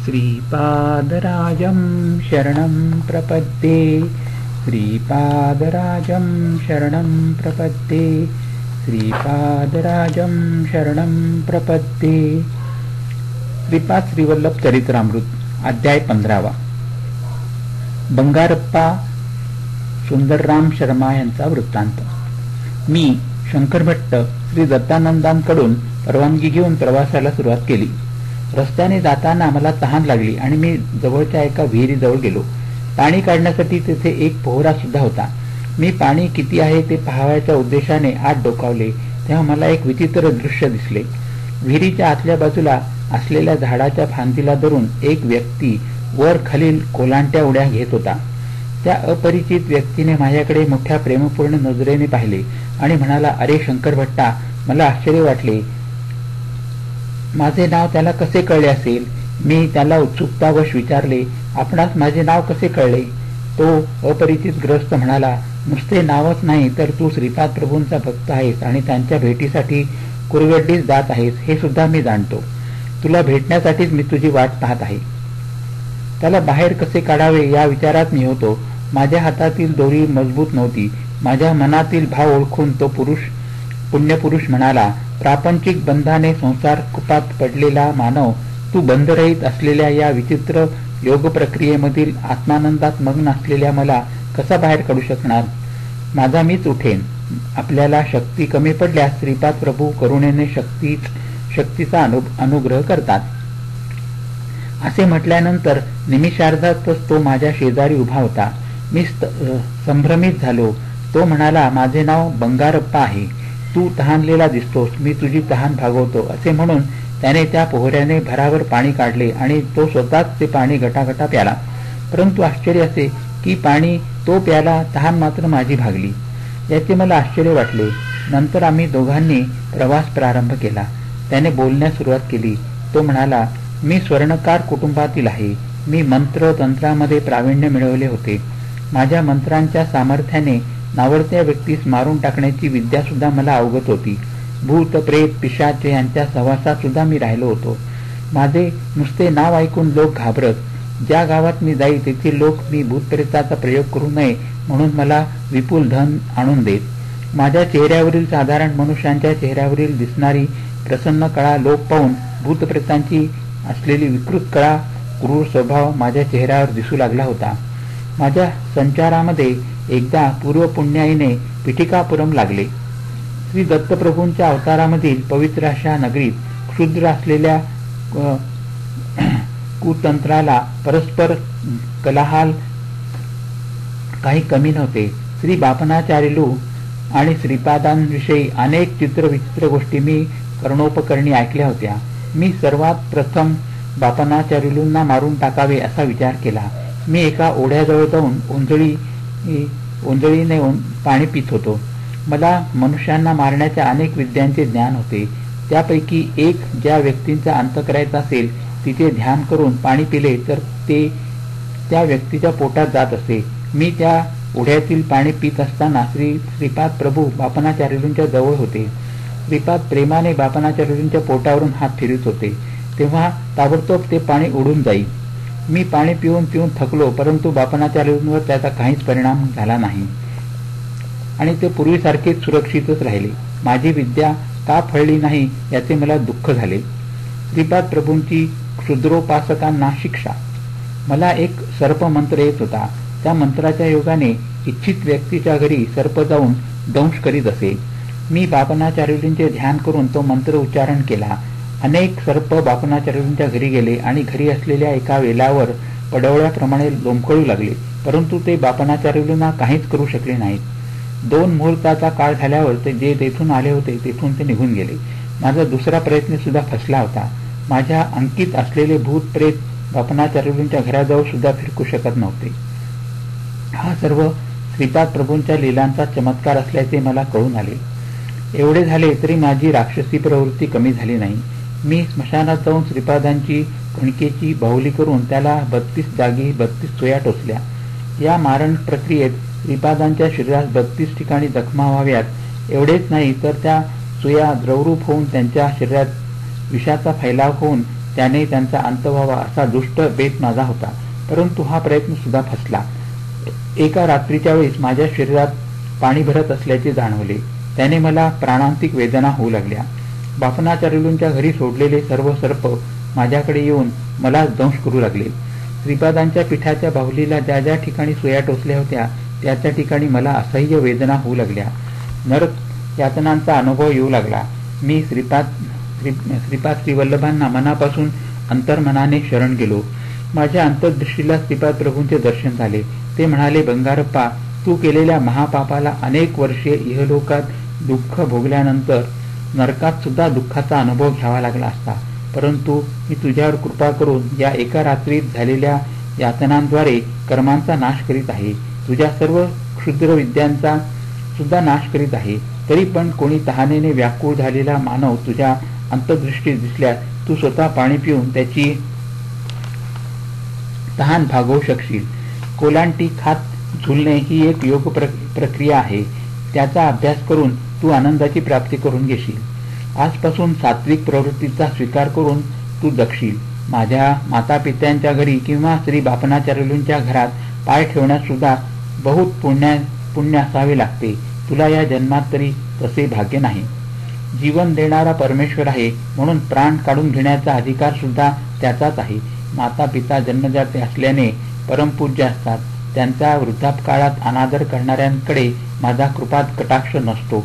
श्रीपादराजं शरणं प्रपद्ये श्रीपादराजं शरणं प्रपद्ये श्रीपादराजं शरणं प्रपद्ये। श्रीपाद श्रीवल्लभ चरित्रामृत अध्याय 15। बंगारप्पा सुंदरराम शर्मा यांचा वृत्तांत। मी शंकर भट्ट श्री दत्तानंदांकडून परवानगी घेऊन प्रवासाला सुरुवात केली। रस्त्याने जाताना मला तहान लागली आणि मी जवळच्या एका विहिरीजवळ गेलो। पाणी काढण्यासाठी तेथे एक पोहरा सुद्धा होता। मी पाणी किती आहे ते पाहावयाच्या उद्देशाने आत डोकावले तेव्हा मला एक विचित्र दृश्य दिसले। विहिरीच्या आतल्या बाजूला असलेल्या झाडाच्या फांदीला धरून एक व्यक्ती वर खालील कोलांट्या उड्या घेत होता। त्या अपरिचित व्यक्तीने माझ्याकडे मोठ्या प्रेमपूर्ण नजरेने पाहिले आणि म्हणाला, अरे शंकर भट्टा, मला आश्चर्य वाटले। माझे नाव त्याला कसे कळले असेल? मी त्याला उत्सुकतावश विचारले, आपणास माझे नाव कसे कळले? तो अपरिचित ग्रस्त म्हणाला, नुसते नावच नाही तर तू श्रीपाद प्रभूंचा भक्त आहेस आणि त्यांच्या भेटीसाठी कुरगड्डीस जात आहेस हे सुद्धा मी जाणतो। तुला भेटण्यासाठीच मी तुझी वाट पाहत आहे। त्याला बाहेर कसे काढावे या विचारात मी होतो। माझ्या हातातील दोरी मजबूत नव्हती। माझ्या मनातील भाव ओळखून तो पुण्यपुरुष म्हणाला, प्रापंचिक बंधाने संसार कुपात पडलेला मानव, तू बंधरहित असलेल्या या विचित्र योग प्रक्रियेमधील आत्मानंदात मग्न असलेल्या मला कसा बाहेर काढू शकणार? माझा मीच उठेन। आपल्याला शक्ती कमी पडल्यास श्रीपाद प्रभू करुणेने शक्तीचा अनुग्रह करतात। असे म्हटल्यानंतर निमिषार्धातच तो माझ्या शेजारी उभा होता। मी संभ्रमित झालो। तो म्हणाला, माझे नाव बंगारप्पा आहे। तू तहानलेला दिसतोस, मी तुझी तहान भागवतो। असे म्हणून त्याने त्या पोहऱ्याने भरावर पाणी काढले आणि तो स्वतःच ते पाणी गटागटा प्याला। परंतु आश्चर्य असे की पाणी तो प्याला, तहान मात्र माझी भागली। याचे मला आश्चर्य वाटले। नंतर आम्ही दोघांनी प्रवास प्रारंभ केला। त्याने बोलण्यास सुरुवात केली। तो म्हणाला, मी स्वर्णकार कुटुंबातील आहे। मी मंत्र तंत्रामध्ये प्रावीण्य मिळवले होते। माझ्या मंत्रांच्या सामर्थ्याने नावडत्या व्यक्तीस मारून टाकण्याची विद्या सुद्धा मला अवगत होती। भूत प्रेत पिशाच यांच्या सहवासात सुद्धा मी राहिलो होतो। माझे नुसते नाव ऐकून लोक घाबरत। ज्या गावात मी जाई तेथील लोक मी भूतप्रेताचा प्रयोग करू नये म्हणून मला विपुल धन आणून देत। माझ्या चेहऱ्यावरील साधारण मनुष्यांच्या चेहऱ्यावरील दिसणारी प्रसन्न कळा लोक पाहून भूतप्रेतांची असलेली विकृत कळा क्रूर स्वभाव माझ्या चेहऱ्यावर दिसू लागला होता। माझ्या संचारामध्ये एकदा पूर्व पुण्याईने पिठिकापुरम लागले। श्री दत्तप्रभूंच्या अवतारामधील पवित्र अशा नगरीत क्षुद्र असलेल्या कुतंत्राला परस्पर कलाहाल काही कमी नव्हते। श्री बापनाचार्युलू आणि श्रीपादांविषयी अनेक चित्रविचित्र गोष्टी मी कर्णोपकरणी ऐकल्या होत्या। मी सर्वात प्रथम बापनाचार्युलूंना मारून टाकावे असा विचार केला। मी एका ओढ्याजवळ जाऊन ओंजळीने पाणी पित होतो। मला मनुष्यांना मारण्याच्या अनेक विद्यांचे ज्ञान होते। त्यापैकी एक ज्या व्यक्तींचा अंत करायचा असेल तिथे ध्यान करून पाणी पिले तर ते त्या व्यक्तीच्या पोटात जात असे। मी त्या ओढ्यातील पाणी पित असताना श्रीपाद प्रभू बापनाचार्युलूंच्या जवळ होते। श्रीपाद प्रेमाने बापनाचार्युलूंच्या पोटावरून हात फिरत होते तेव्हा ताबडतोब ते पाणी उडून जाई। मी पाणी पिऊन थकलो, परंतु बापनाचार्युलूंवर त्याचा काहीच परिणाम झाला नाही आणि ते पूर्वीसारखेच सुरक्षितच राहिले। माझी विद्या का फळली नाही याचे मला दुःख झाले। श्रीपाद प्रभूंची क्षुद्रोपासकांना शिक्षा। मला एक सर्प मंत्र येत होता। त्या मंत्राच्या योगाने इच्छित व्यक्तीच्या घरी सर्प जाऊन दंश करीत असे। मी बापनाचार्युलूंचे ध्यान करून तो मंत्र उच्चारण केला। अनेक सर्प बापनाचार्युलूंच्या घरी गेले आणि घरी असलेल्या एका वेलावर पडवळ्याप्रमाणे लोंबकळू लागले, परंतु ते बापनाचार्युलूंना काहीच करू शकले नाहीत। 2 मुहूर्ताचा काळ झाल्यावर ते जे तेथून आले होते तेथून ते निघून गेले। माझा दुसरा प्रयत्न सुद्धा फसला होता। माझ्या अंकित असलेले भूत प्रेत बापनाचार्युलूंच्या घराजवळ सुद्धा फिरकू शकत नव्हते। हा सर्व श्रीपाद प्रभूंच्या लीलांचा चमत्कार असल्याचे मला कळून आले। एवढे झाले तरी माझी राक्षसी प्रवृत्ती कमी झाली नाही। मी स्मशानात जाऊन श्रीपादांची कणकेची बाहुली करून त्याला 32 जागी 32 सुया टोचल्या। या मारण प्रक्रियेत श्रीपादांच्या शरीरात 32 ठिकाणी जखमा व्हाव्यात एवढेच नाही तर त्या सुया द्रवरूप होऊन त्यांच्या शरीरात विषाचा फैलाव होऊन त्याने त्यांचा अंत व्हावा असा दुष्ट बेत माझा होता. परंतु हा प्रयत्न सुद्धा फसला. एका रात्रीच्या वेळेस माझ्या शरीरात पाणी भरत असल्याचे जाणवले. त्याने मला प्राणांतिक वेदना होऊ लागल्या. बापनाचार्यूंच्या घरी सोडलेले सर्व सर्प माझ्याकडे येऊन मला दंश करू लागले. श्रीपादांच्या पिठाच्या बाहुलीला ज्या ज्या ठिकाणी सुया टोचल्या होत्या त्या ठिकाणी मला असह्य वेदना होऊ लागल्या. नरक यातनांचा अनुभव येऊ लागला. मी श्रीपाद श्रीवल्लभांना मनापासून अंतर्मनाने शरण गेलो. माझ्या अंतर्दृष्टीला श्रीपाद प्रभूंचे दर्शन झाले. ते म्हणाले, बंगारप्पा, तू केलेल्या महापापाला अनेक वर्षे इहलोकात दुःख भोगल्यानंतर नरकात सुद्धा दुःखाचा अनुभव घ्यावा लागला असता. परंतु मी तुझ्यावर कृपा करून या एका रात्रीत झालेल्या यातनांद्वारे कर्मांचा नाश करीत आहे. तुझ्या सर्व क्षुद्र विद्यांचा सुद्धा नाश करीत आहे. तरी पण कोणी तहानेने व्याकुळ झालेला मानव तुझ्या अंतर्दृष्टीत दिसल्यास तू स्वतः पाणी पिऊन त्याची तहान भागवू शकशील. कोलांटी खात झुलणे ही एक योग प्रक्रिया आहे. त्याचा अभ्यास करून तू आनंदाची प्राप्ती करून घेशील. आजपासून सात्विक प्रवृत्तीचा स्वीकार करून तू जगशील. माझ्या माता पित्यांच्या घरी किंवा श्री बापनाचार्यूंच्या घरात पाय ठेवण्यास सुद्धा बहुत पुण्य असावे लागते. तुला या जन्मात तरी तसे भाग्य नाही. जीवन देणारा परमेश्वर आहे, म्हणून प्राण काढून घेण्याचा अधिकार सुद्धा त्याचाच आहे. माता पिता जन्मजाते असल्याने परमपूज्य असतात. त्यांचा वृद्धापकाळात अनादर करणाऱ्यांकडे माझा कृपात कटाक्ष नसतो.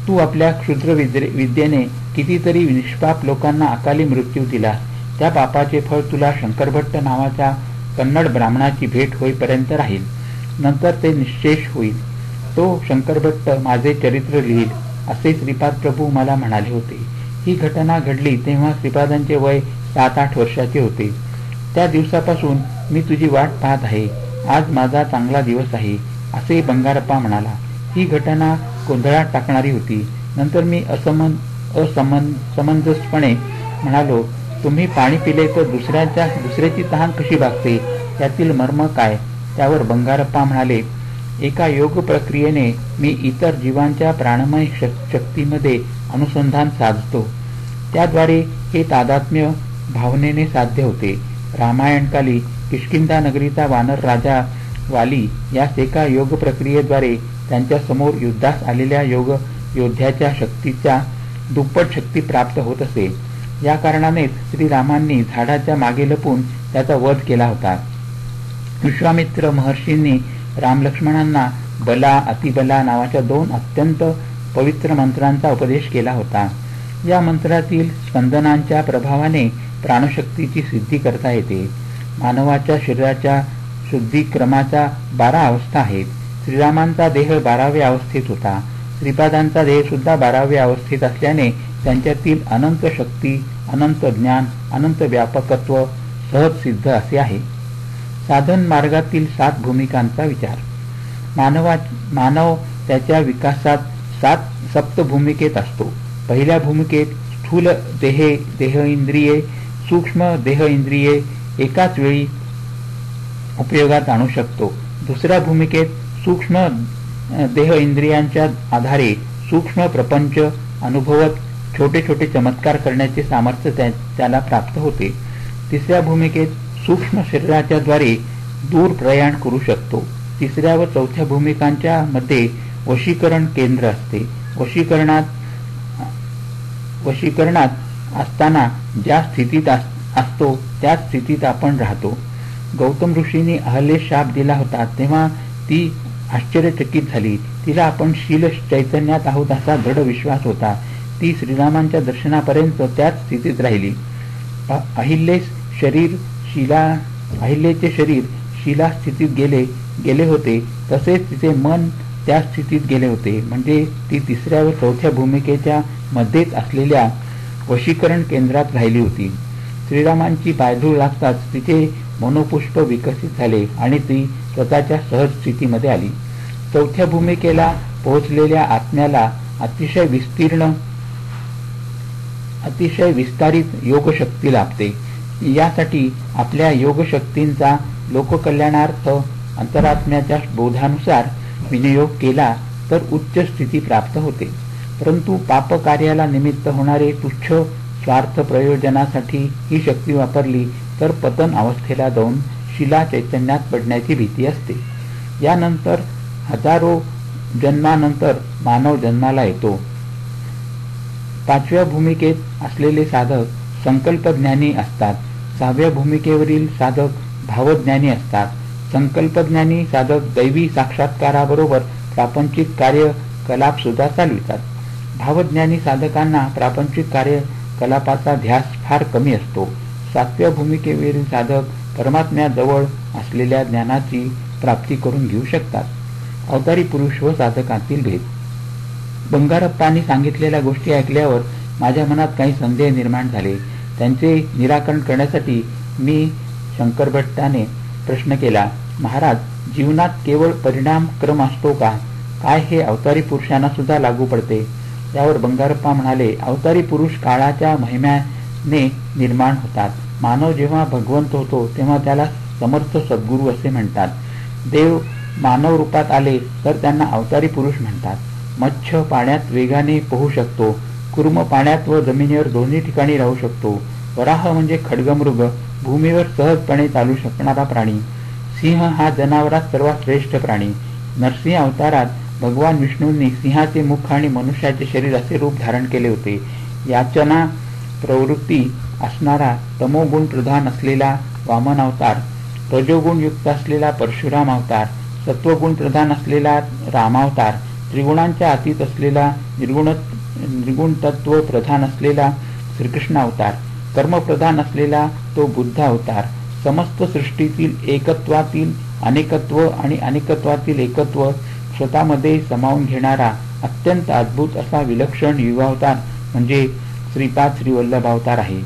तू आपल्या क्षुद्र विद्येने कितीतरी निष्पाप लोकांना अकाली मृत्यू दिला. त्या पापाचे फळ तुला शंकरभट्ट नावाच्या कन्नड ब्राह्मणाची भेट होईपर्यंत राहील. नंतर ते निश्शेष होईल. तो शंकरभट्ट माझे चरित्र लिहिल असे श्रीपाद प्रभू मला म्हणाले होते. ही घटना घडली तेव्हा श्रीपादांचे वय 7-8 वर्षाचे होते. त्या दिवसापासून मी तुझी वाट पाहत आहे. आज माझा चांगला दिवस आहे असे बंगारप्पा म्हणाला. ही घटना गोंधळात टाकणारी होती. नंतर मी समंजसपणे म्हणालो, तुम्ही पाणी पिले तर दुसऱ्याची तहान कशी भागते, त्यातील मर्म काय? त्यावर बंगारप्पा म्हणाले, एका योग प्रक्रियेने मी इतर जीवांच्या प्राणमय शक्तीमध्ये अनुसंधान साधतो. त्याद्वारे हे तादात्म्य भावनेने साध्य होते. रामायणकाली किष्किंधा नगरीचा वानर राजा वाली यास एका योग प्रक्रियेद्वारे त्यांच्या समोर युद्धास आलेल्या योद्ध्याच्या शक्तीच्या दुप्पट शक्ती प्राप्त होत असे. या कारणानेच श्रीरामांनी झाडाच्या मागे लपून त्याचा वध केला होता. विश्वामित्र महर्षींनी रामलक्ष्मणांना बला अतिबला नावाच्या 2 अत्यंत पवित्र मंत्रांचा उपदेश केला होता. या मंत्रातील स्पंदनांच्या प्रभावाने प्राणशक्तीची सिद्धी करता येते. मानवाच्या शरीराच्या शुद्धीक्रमाच्या 12 अवस्था आहेत. श्रीरामांचा देह 12व्या अवस्थेत होता. श्रीपादांचा देह सुद्धा 12व्या अवस्थेत असल्याने त्यांच्यातील अनंत शक्ती, अनंत ज्ञान, अनंत व्यापकत्व सहज सिद्ध असे आहे. साधन मार्गातील 7 भूमिकांचा विचार. मानव त्याच्या विकासात 7 सप्त भूमिकेत असतो. पहिल्या भूमिकेत स्थूल देह इंद्रिये, सूक्ष्म देह इंद्रिये एकाच वेळी उपयोगात आणू शकतो. दुसऱ्या भूमिकेत सूक्ष्म देह इंद्रियांच्या आधारे सूक्ष्म प्रपंच अनुभवत छोटे छोटे चमत्कार करण्याचे सामर्थ्य त्याला प्राप्त होते. तिसऱ्या भूमिकेत सूक्ष्म शरीराच्या द्वारे दूर प्रयाण करू शकतो. तिसऱ्या व चौथ्या भूमिकांच्या मध्ये वशीकरण केंद्र असते. वशीकरणात असताना ज्या स्थितीत असतो त्याच स्थितीत आपण राहतो. गौतम ऋषींनी अहल्येस शाप दिला होता तेव्हा ती आश्चर्यचकित झाली. तिला आपण शील चैतन्यात आहोत असा दृढ विश्वास होता. ती श्रीरामांच्या दर्शनापर्यंत त्याच स्थितीत राहिली. अहिल्याचे शरीर शिला स्थितीत गेले होते तसेच तिचे मन त्या स्थितीत गेले होते. म्हणजे ती तिसऱ्या व चौथ्या भूमिकेच्या मध्येच असलेल्या वशीकरण केंद्रात राहिली होती. श्रीरामांची पायधूळ लागताच तिचे मनोपुष्प विकसित झाले आणि ती स्वतःच्या सहज स्थितीमध्ये आली. चौथ्या भूमिकेला पोहोचलेल्या आत्म्याला अतिशय विस्तारित योगशक्ती लाभते. यासाठी आपल्या योगशक्तींचा लोककल्याणार्थ अंतरात्म्याच्या बोधानुसार विनियोग केला तर उच्च स्थिती प्राप्त होते. परंतु पाप कार्याला निमित्त होणारे तुच्छ स्वार्थ प्रयोजनासाठी ही शक्ती वापरली तर पतन अवस्थेला जाऊन शिला चैतन्यात पडण्याची भीती असते. यानंतर हजारो जन्मानंतर मानव जन्माला येतो. 5व्या भूमिकेत असलेले साधक संकल्पज्ञानी असतात. 6व्या भूमिकेवरील साधक भावज्ञानी असतात. संकल्पज्ञानी साधक दैवी साक्षात्काराबरोबर प्रापंचिक कार्यकलाप सुद्धा चालवितात. भावज्ञानी साधकांना प्रापंचिक कार्यकलापाचा ध्यास फार कमी असतो. 7व्या भूमिकेवरील साधक परमात्म्याजवळ असलेल्या ज्ञानाची प्राप्ती करून घेऊ शकतात. अवतारी पुरुष व साधकांतील भेद. बंगारप्पांनी सांगितलेल्या गोष्टी ऐकल्यावर माझ्या मनात काही संदेह निर्माण झाले. त्यांचे निराकरण करण्यासाठी मी शंकर भट्टाने प्रश्न केला, महाराज, जीवनात केवळ परिणाम क्रम असतो का? काय हे अवतारी पुरुषांना सुद्धा लागू पडते? यावर बंगारप्पा म्हणाले, अवतारी पुरुष काळाच्या महिम्याने निर्माण होतात. मानव जेव्हा भगवंत होतो तेव्हा त्याला समर्थ सद्गुरू असे म्हणतात. देव मानव रूपात आले तर त्यांना अवतारी पुरुष म्हणतात. मच्छ पाण्यात वेगाने पोहू शकतो. कुर्म पाण्यात व जमिनीवर दोन्ही ठिकाणी राहू शकतो. वराह म्हणजे खड्गमृग, भूमीवर सहजपणे चालू शकणारा प्राणी. सिंह हा जनावरात सर्वात श्रेष्ठ प्राणी. नरसिंह अवतारात भगवान विष्णूंनी सिंहाचे मुख आणि मनुष्याचे शरीर असे रूप धारण केले होते. याचना प्रवृत्ती असणारा तमोगुण प्रधान असलेला वामन अवतार, रजोगुण युक्त असलेला परशुराम अवतार, सत्वगुण प्रधान असलेला रामावतार, त्रिगुणांच्या अतीत असलेला निर्गुण तत्व प्रधान असलेला श्रीकृष्ण अवतार, कर्मप्रधान असलेला तो बुद्ध अवतार, समस्त सृष्टीतील एकत्वातील अनेकत्व आणि अनेकत्वातील एकत्व स्वतःमध्ये समावून घेणारा अत्यंत अद्भुत असा विलक्षण युगावतार म्हणजे श्रीपाद श्रीवल्लभ अवतार आहे.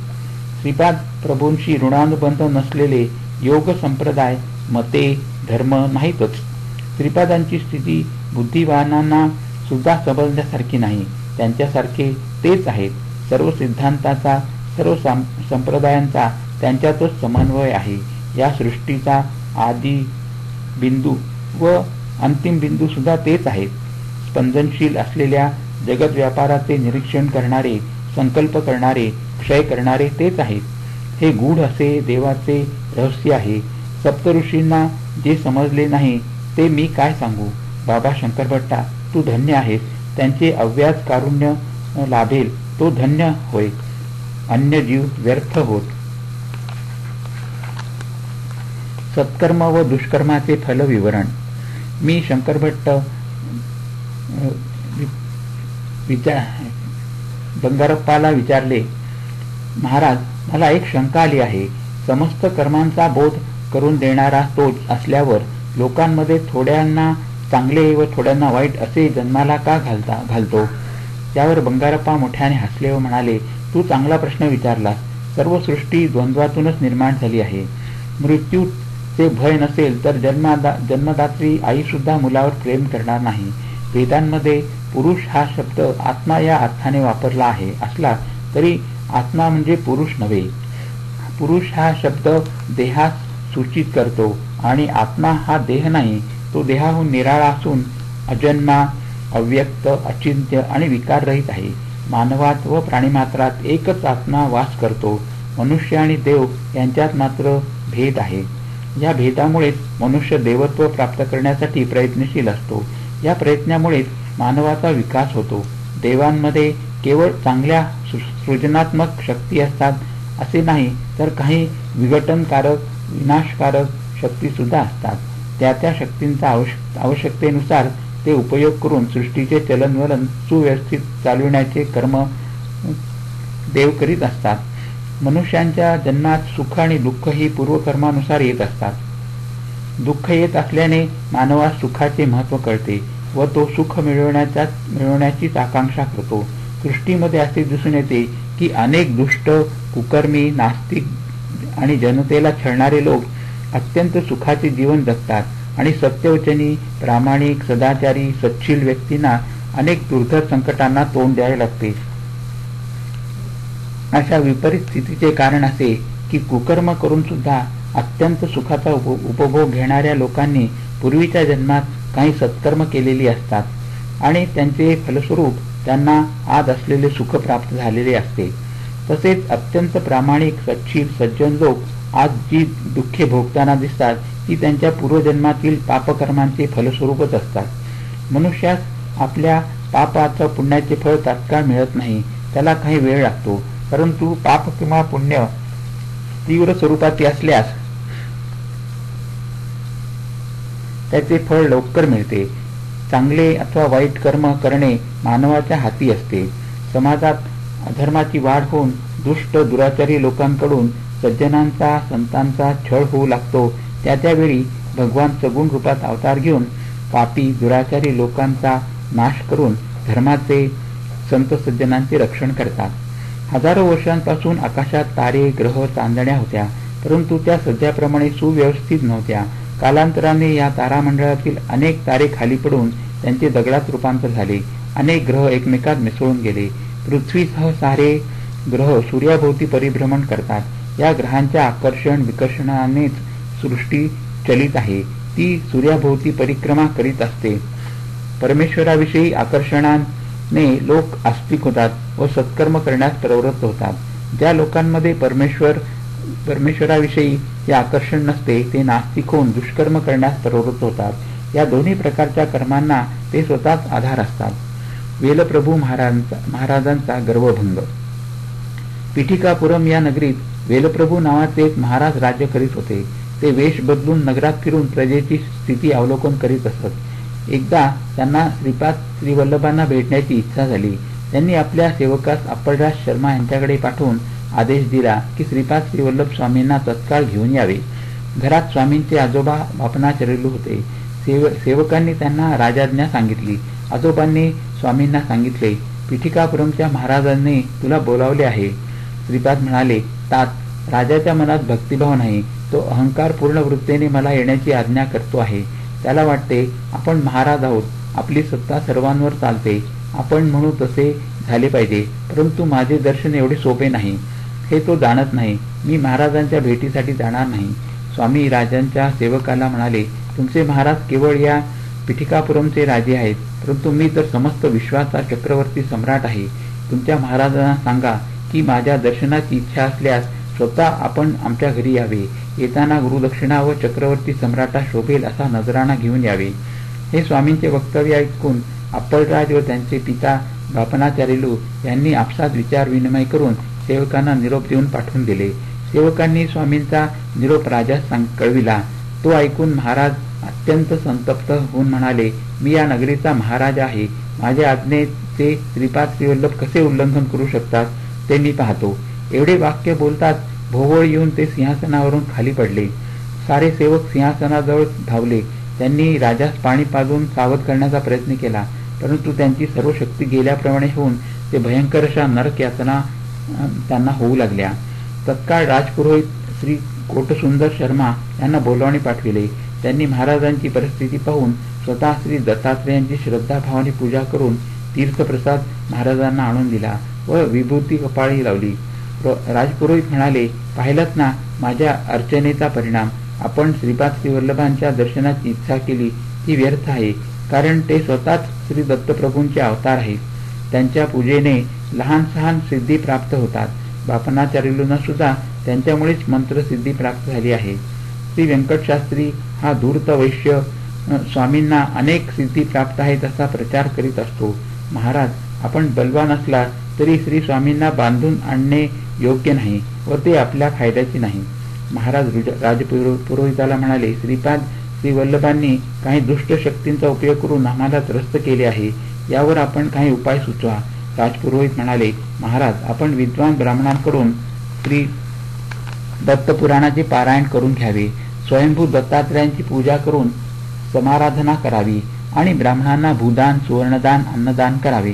श्रीपाद प्रभूंशी ऋणानुबंध नसलेले योग संप्रदाय, मते, धर्म नाहीतच. श्रीपादांची स्थिती बुद्धिवानांना सुद्धा समजण्यासारखी नाही. त्यांच्यासारखे तेच आहेत. सर्व सिद्धांताचा, सर्व संप्रदायांचा त्यांच्यातच समन्वय आहे. या सृष्टीचा आदी बिंदू व अंतिम बिंदू सुद्धा तेच आहेत. स्पंदनशील असलेल्या जगत व्यापाराचे निरीक्षण करणारे, संकल्प करणारे, क्षय करणारे तेच आहेत. हे गूढ असे देवाचे रहस्य आहे. सप्तऋषींना जे समजले नाही ते मी काय सांगू. बाबा शंकरभट्टा, तू धन्य आहेस. त्यांचे अव्याज कारुण्य लाभेल तो धन्य होय. अन्य जीव व्यर्थ होत. सत्कर्म व दुष्कर्माचे फल विवरण. मी शंकरभट्ट बंगारप्पाला विचारले, महाराज, मला एक शंका आली आहे. समस्त कर्मांचा बोध करून देणारा तोच असल्यावर लोकांमध्ये थोड्यांना चांगले व थोड्यांना वाईट असे जन्माला का घालतो? त्यावर बंगारप्पा मोठ्याने हसले व म्हणाले, तू चांगला प्रश्न विचारलास. सर्व सृष्टी द्वंद्वातूनच निर्माण झाली आहे. मृत्यूचे भय नसेल तर जन्मदात्री आई सुद्धा मुलावर प्रेम करणार नाही. वेदांमध्ये पुरुष हा शब्द आत्मा या अर्थाने वापरला आहे असला तरी आत्मा म्हणजे पुरुष नव्हे. पुरुष हा शब्द देहास सूचित करतो आणि आत्मा हा देह नाही. तो देहाहून निराळा असून अजन्मा, अव्यक्त, अचिंत्य आणि विकाररहित आहे. मानवात व प्राणीमात्रात एकच आत्मा वास करतो. मनुष्य आणि देव यांच्यात मात्र भेद आहे. या भेदामुळेच मनुष्य देवत्व प्राप्त करण्यासाठी प्रयत्नशील असतो. या प्रयत्नामुळेच मानवाचा विकास होतो. देवांमध्ये केवळ चांगल्या सृजनात्मक शक्ती असतात असे नाही, तर काही विघटनकारक, विनाशकारक शक्ती सुद्धा असतात. त्या शक्तींचा आवश्यकतेनुसार ते उपयोग करून सृष्टीचे चलनवलन सुव्यवस्थित चालविण्याचे कर्म देव करीत असतात. मनुष्यांच्या जन्मात सुख आणि दुःख ही पूर्वकर्मानुसार येत असतात. दुःख येत असल्याने मानवास सुखाचे महत्त्व कळते व तो सुख मिळवण्याचीच आकांक्षा करतो. सृष्टीमध्ये असे दिसून येते की अनेक दुष्ट, कुकर्मी, नास्तिक आणि जनतेला छळणारे लोक अत्यंत सुखाचे जीवन जगतात आणि सत्यवचनी, प्रामाणिक, सदाचारी, सच्छील व्यक्तींना अनेक दुर्धर संकटांना तोंड द्यावे लागते. अशा विपरीत स्थितीचे कारण असे की कुकर्म करून सुद्धा अत्यंत सुखाचा उपभोग घेणाऱ्या लोकांनी पूर्वीच्या जन्मात काही सत्कर्म केलेली असतात आणि त्यांचे फलस्वरूप त्यांना आज असलेले सुख प्राप्त झालेले असते. तसेच अत्यंत प्रामाणिक सच्शील सज्जन लोक आज जी दुःखे भोगताना दिसतात ती त्यांच्या पूर्वजन्मातील पापकर्मांचे फलस्वरूपच असतात. मनुष्यास आपल्या पापाचं पुण्याचे फळ तात्काळ मिळत नाही, त्याला काही वेळ लागतो. परंतु पाप किंवा पुण्य तीव्र स्वरूपाचे असल्यास त्याचे फळ लवकर मिळते. चांगले अथवा वाईट कर्म करणे मानवाच्या हाती असते. समाजात अधर्माची वाढ होऊन दुष्ट दुराचारी लोकांकडून सज्जनांचा संतांचा छळ होऊ लागतो. त्यावेळी भगवान सगुण रूपात अवतार घेऊन पापी दुराचारी लोकांचा नाश करून धर्माचे संत सज्जनांचे रक्षण करतात. हजारो वर्षांपासून आकाशात तारे ग्रह चांदण्या होत्या, परंतु त्या सध्याप्रमाणे सुव्यवस्थित नव्हत्या. कालांतराने या तारामंडळातील अनेक तारे खाली पडून त्यांचे दगडात रूपांतर झाले. अनेक ग्रह एकमेकात मिसळून गेले. पृथ्वीसह सारे ग्रह सूर्याभोवती परिभ्रमण करतात. या ग्रहांच्या आकर्षण विकर्षणानेच सृष्टी चलित आहे. ती सूर्याभोवती परिक्रमा करीत असते. परमेश्वराविषयी आकर्षणाने लोक आस्तिक होतात व सत्कर्म करण्यास प्रवृत्त होतात. ज्या लोकांमध्ये परमेश्वराविषयी हे आकर्षण नसते ते नास्तिक होऊन दुष्कर्म करण्यास प्रवृत्त होतात. या दोन्ही प्रकारच्या कर्मांना ते स्वतःच आधार असतात. वेलप्रभू महाराजांचा गर्वभंग. पिठिकापुरम या नगरीत वेलप्रभू नावाचे एक महाराज राज्य करीत होते. ते वेश बदलून नगरात फिरून प्रजेची स्थिती अवलोकन करीत असत. एकदा त्यांना श्रीपाद श्रीवल्लभांना भेटण्याची इच्छा झाली. त्यांनी आपल्या सेवकास अप्पलराज शर्मा यांच्याकडे पाठवून आदेश दिला की श्रीपाद श्रीवल्लभ स्वामींना तत्काळ घेऊन यावे. घरात स्वामींचे आजोबा बापनाचार्युलू होते. सेवकांनी त्यांना राजाज्ञा सांगितली. आजोबांनी स्वामींना सांगितले, पिठिकापुरमच्या महाराजांनी तुला बोलावले आहे. श्रीपाद म्हणाले, तात, राजाच्या मनात भक्तिभाव नाही. तो अहंकारपूर्ण वृत्तीने मला येण्याची आज्ञा करतो आहे. त्याला वाटते आपण महाराज आहोत, आपली सत्ता सर्वांवर चालते, आपण म्हणू तसे झाले पाहिजे. परंतु माझे दर्शन एवढे सोपे नाही हे तो जाणत नाही. मी महाराजांच्या भेटीसाठी जाणार नाही. स्वामी राजांच्या सेवकाला म्हणाले, तुमचे महाराज केवळ या पिठिकापुरमचे राजे आहेत, परंतु मी तर समस्त विश्वाचा चक्रवर्ती सम्राट आहे. तुमच्या महाराजांना सांगा की माझ्या दर्शनाची इच्छा असल्यास स्वतः आपण आमच्या घरी यावे. येताना गुरुदक्षिणा व चक्रवर्ती सम्राटा शोभेल असा नजराणा घेऊन यावे. हे स्वामींचे वक्तव्य ऐकून अप्पलराज व त्यांचे पिता बापनाचार्युलू यांनी आपसात विचार विनिमय करून सेवकांना निरोप देऊन पाठवून दिले. सेवकांनी स्वामींचा निरोप राजास कळविला. तो ऐकून महाराज अत्यंत संतप्त होऊन म्हणाले, मी या नगरीचा महाराजा आहे. माझ्या आज्ञेचे श्रीपाद श्रीवल्लभ कसे उल्लंघन करू शकतात ते मी पाहतो. एवढे वाक्य बोलताच भोवळ येऊन ते सिंहासनावरून खाली पडले. सारे सेवक सिंहासनाजवळ धावले. त्यांनी राजास पाणी पाजून सावध करण्याचा प्रयत्न केला, परंतु त्यांची सर्व शक्ती गेल्याप्रमाणे होऊन ते भयंकर अशा नरक यातना त्यांना होऊ लागल्या. तत्काळ राजपुरोहित श्री कोटसुंदर शर्मा यांना बोलावणे पाठविले. त्यांनी महाराजांची परिस्थिती पाहून स्वतः श्री दत्तात्रेयांची श्रद्धाभावाने पूजा करून तीर्थप्रसाद महाराजांना आणून दिला व विभूती कपाळी लावली. राजपुरोहित म्हणाले, पाहिलंत ना माझ्या अर्चनेचा परिणाम. आपण श्रीपाद श्रीवल्लभांच्या दर्शनाची इच्छा केली ती व्यर्थ आहे, कारण ते स्वतःच श्री दत्तप्रभूंचे अवतार आहेत. त्यांच्या पूजेने लहान सहान सिद्धी प्राप्त होतात. बापनाचार्युलूंना सुद्धा त्यांच्यामुळेच मंत्रसिद्धी प्राप्त झाली आहे. श्री व्यंकटशास्त्री हा धूर्त वैश्य स्वामींना अनेक सिद्धी प्राप्त आहेत असा प्रचार करीत असतो. महाराज, आपण बलवान असला तरी श्री स्वामींना बांधून आणणे योग्य नाही व ते आपल्या फायद्याचे नाही. महाराज राजपुरोहिताला म्हणाले, श्रीपाद श्रीवल्लभांनी काही दुष्ट शक्तींचा उपयोग करून आम्हाला त्रस्त केले आहे. यावर आपण काही उपाय सुचवा. राजपुरोहित म्हणाले, महाराज, आपण विद्वान ब्राह्मणांकडून श्री दत्तपुराणाचे पारायण करून घ्यावे. स्वयंभू दत्तात्रयांची पूजा करून समाराधना करावी आणि ब्राह्मणांना भूदान सुवर्णदान अन्नदान करावे.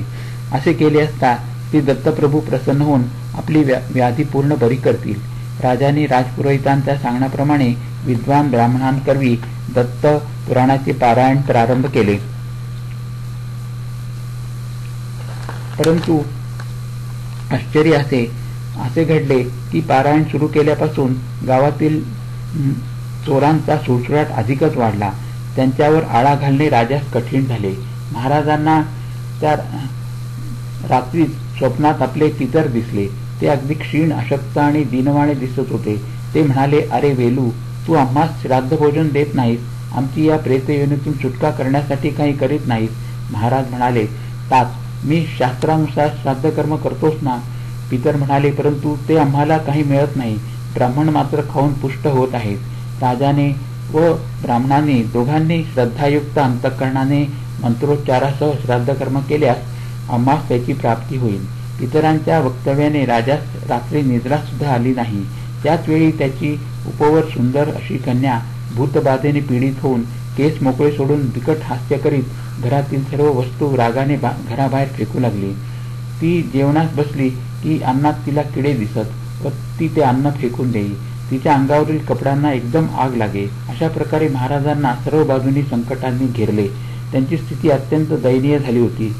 असे केले असता ती दत्तप्रभू प्रसन्न होऊन आपली व्याधी पूर्ण बरी करतील. राजाने राजपुरोहितांच्या सांगण्याप्रमाणे विद्वान ब्राह्मणांकरवी दत्त पुराणाचे पारायण प्रारंभ केले. परंतु आश्चर्य असे घडले की पारायण सुरू केल्यापासून गावातील चोरांचा सुळसुळाट अधिकच वाढला. त्यांच्यावर आळा घालणे राजास कठीण झाले. महाराजांना त्या रात्रीच स्वप्नात आपले पितर दिसले. ते अगदी क्षीण, अशक्त आणि दीनवाणे दिसत होते. ते म्हणाले, अरे वेलू, तू आम्हास श्राद्ध भोजन देत नाहीस, आमची या प्रेतयोनीतून सुटका करण्यासाठी काही करीत नाहीस. महाराज म्हणाले, तात, मी शास्त्रानुसार श्राद्ध कर्म करतोच ना. पितर म्हणाले, परंतु ते आम्हाला काही मिळत नाही. ब्राह्मण मात्र खाऊन पुष्ट होत आहेत. राजाने व ब्राह्मणाने दोघांनी श्रद्धायुक्त अंतःकरणाने मंत्रोच्चारासह श्राद्ध कर्म केल्यास आम्हास त्याची प्राप्ती होईल. पितरांच्या वक्तव्याने राजास रात्री निद्रा सुद्धा आली नाही. त्याच वेळी त्याची उपवर सुंदर अशी कन्या भूतबाधेने पीडित होऊन केस मोकळे सोडून बिकट हास्य करीत घरातील सर्व वस्तू रागाने घराबाहेर फेकू लागली. ती जेवणास बसली की अन्नात तिला किडे दिसत व ती ते अन्न फेकून देई. तिच्या अंगावरील कपड्यांना एकदम आग लागे. अशा प्रकारे महाराजांना सर्व बाजूंनी संकटांनी घेरले. त्यांची स्थिती अत्यंत दयनीय झाली होती.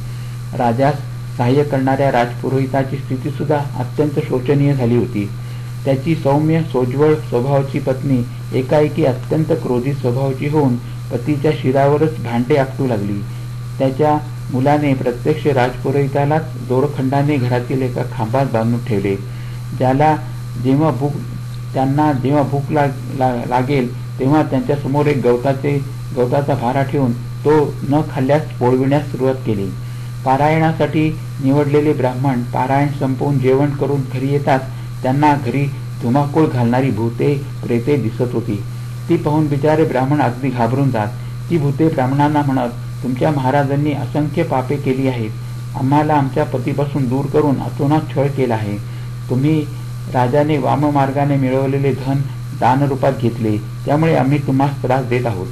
राजास सहाय्य करणाऱ्या राजपुरोहिताची स्थिती सुद्धा अत्यंत शोचनीय झाली होती. त्याची सौम्य सोज्वळ स्वभावाची पत्नी एकाएकी अत्यंत क्रोधित स्वभावाची होऊन पतीच्या शिरावरच भांडे आपटू लागली. त्याच्या मुलाने प्रत्यक्ष राजपुरोहितालाच दोरखंडाने घरातील एका खांबात बांधून ठेवले. त्यांना जेव्हा भूक लागेल तेव्हा त्यांच्या समोर एक गवताचा भारा ठेवून तो न खाल्ल्यास पोळविण्यास सुरुवात केली. पारायणासाठी निवडलेले ब्राह्मण पारायण संपवून जेवण करून घरी येतात. त्यांना घरी धुमाकूळ घालणारी भूते प्रेते दिसत होती. ती पाहून बिचारे ब्राह्मण अगदी घाबरून जात. ती भूते ब्राह्मणांना म्हणत, तुमच्या महाराजांनी असंख्य पापे केली आहेत. आम्हाला आमच्या पतीपासून दूर करून अतोनात छळ केला आहे. तुम्ही राजाने वाममार्गाने मिळवलेले धन दानरूपात घेतले, त्यामुळे आम्ही तुम्हास त्रास देत आहोत.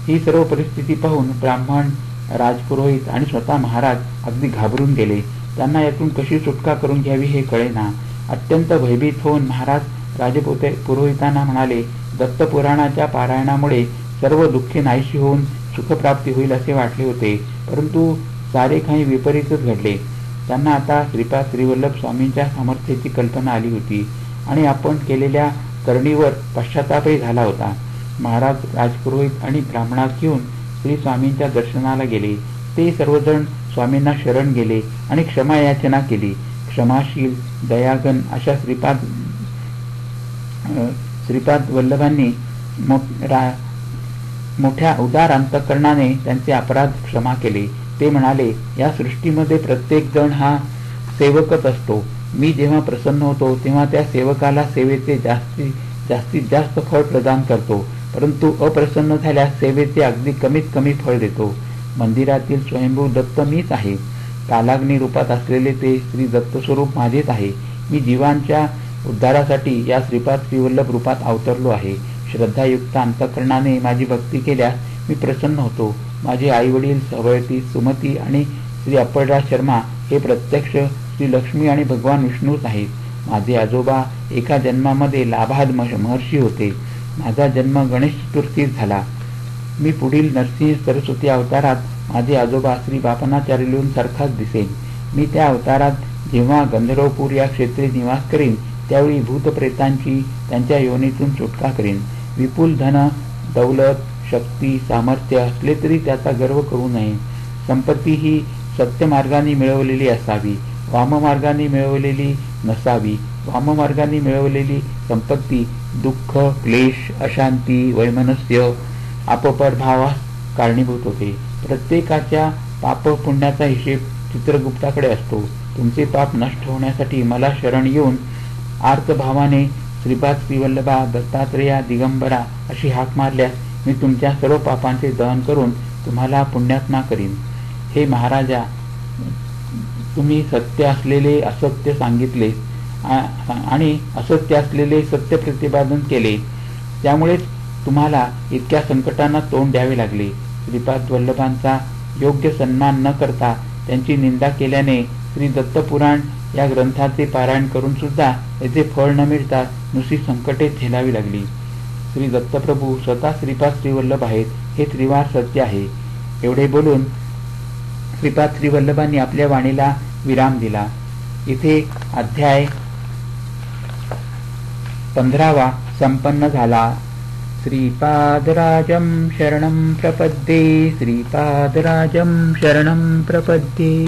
ही सर्व परिस्थिती पाहून ब्राह्मण, राजपुरोहित आणि स्वतः महाराज अगदी घाबरून गेले. त्यांना यातून कशी सुटका करून घ्यावी हे कळेना. अत्यंत भयभीत होऊन महाराज पुरोहितांना म्हणाले, दत्तपुराणाच्या पारायणामुळे सर्व दुःखे नाहीशी होऊन सुखप्राप्ती होईल असे वाटले होते, परंतु सारे काही विपरीतच घडले. त्यांना आता श्रीपाद श्रीवल्लभ स्वामींच्या सामर्थ्याची कल्पना आली होती आणि आपण केलेल्या करणीवर पश्चातापही झाला होता. महाराज राजपुरोहित आणि ब्राह्मणास घेऊन श्री स्वामींच्या दर्शनाला गेले. ते सर्वजण स्वामींना शरण गेले आणि क्षमा याचना केली. क्षमाशील, दयागन अशा श्रीपाद वल्लभांनी मोठ्या उदार अंतःकरणाने त्यांचे अपराध क्षमा केले. ते म्हणाले, या सृष्टीमध्ये प्रत्येक जण हा सेवकच असतो. मी जेव्हा प्रसन्न होतो तेव्हा त्या सेवकाला सेवेचे जास्तीत जास्त फळ प्रदान करतो, परंतु अप्रसन्न झाल्यास सेवेचे अगदी कमीत कमी फळ देतो. मंदिरातील स्वयंभू दत्त मीच आहे. कालाग्नी रूपात असलेले ते श्री दत्त स्वरूप माझेच आहे. मी जीवांच्या उद्धारासाठी या श्रीपाद श्रीवल्लभ रूपात अवतरलो आहे. श्रद्धायुक्त अंतःकरणाने माझी भक्ती केल्यास मी प्रसन्न होतो. माझे आईवडील सवयती, सुमती आणि श्री अप्पलराज शर्मा हे प्रत्यक्ष श्री लक्ष्मी आणि भगवान विष्णूच आहेत. माझे आजोबा एका जन्मामध्ये लाभाद महर्षी होते. माझा जन्म गणेश चतुर्थीस झाला. मी पुढील नरसिंह सरस्वती अवतारात माझे आजोबा श्री बापनाचार्यूंसारखाच दिसेन. मी त्या अवतारात जेव्हा गंधर्वपूर या क्षेत्री निवास करीन त्यावेळी भूतप्रेतांची त्यांच्या योनीतून सुटका करीन. विपुल धन, दौलत, शक्ती, सामर्थ्य असले तरी त्याचा गर्व करू नये. संपत्ती ही सत्यमार्गाने मिळवलेली असावी, वाममार्गाने मिळवलेली नसावी. वाममार्गाने मिळवलेली संपत्ती दुःख, क्लेश, अशांती, वैमनस्य, अपपर भावास कारणीभूत होते. प्रत्येकाच्या पाप पुण्याचा हिशेब चित्रगुप्ताकडे असतो. तुमचे पाप नष्ट होण्यासाठी मला शरण येऊन आर्तभावाने श्रीपाद श्रीवल्लभा, दत्तात्रेया, दिगंबरा अशी हाक मारल्यास मी तुमच्या सर्व पापांचे दहन करून तुम्हाला पुण्यात्मा करीन. हे महाराजा, तुम्ही सत्य असलेले असत्य सांगितले आणि असत्य असलेले सत्य प्रतिपादन केले, त्यामुळेच तुम्हाला इतक्या संकटांना तोंड द्यावे लागले. श्रीपाद वल्लभांचा योग्य सन्मान न करता त्यांची निंदा केल्याने श्री दत्तपुराण या ग्रंथाचे पारायण करून सुद्धा याचे फळ न मिळता नुसती संकटे झेलावी लागली. श्री दत्तप्रभू स्वतः श्रीपाद श्रीवल्लभ आहेत हे त्रिवार सत्य आहे. एवढे बोलून श्रीपाद श्रीवल्लभांनी आपल्या वाणीला विराम दिला. इथे अध्याय 15 संपन्न झाला. श्रीपादराजं शरणं प्रपद्ये, श्रीपादराजं शरणं प्रपद्ये.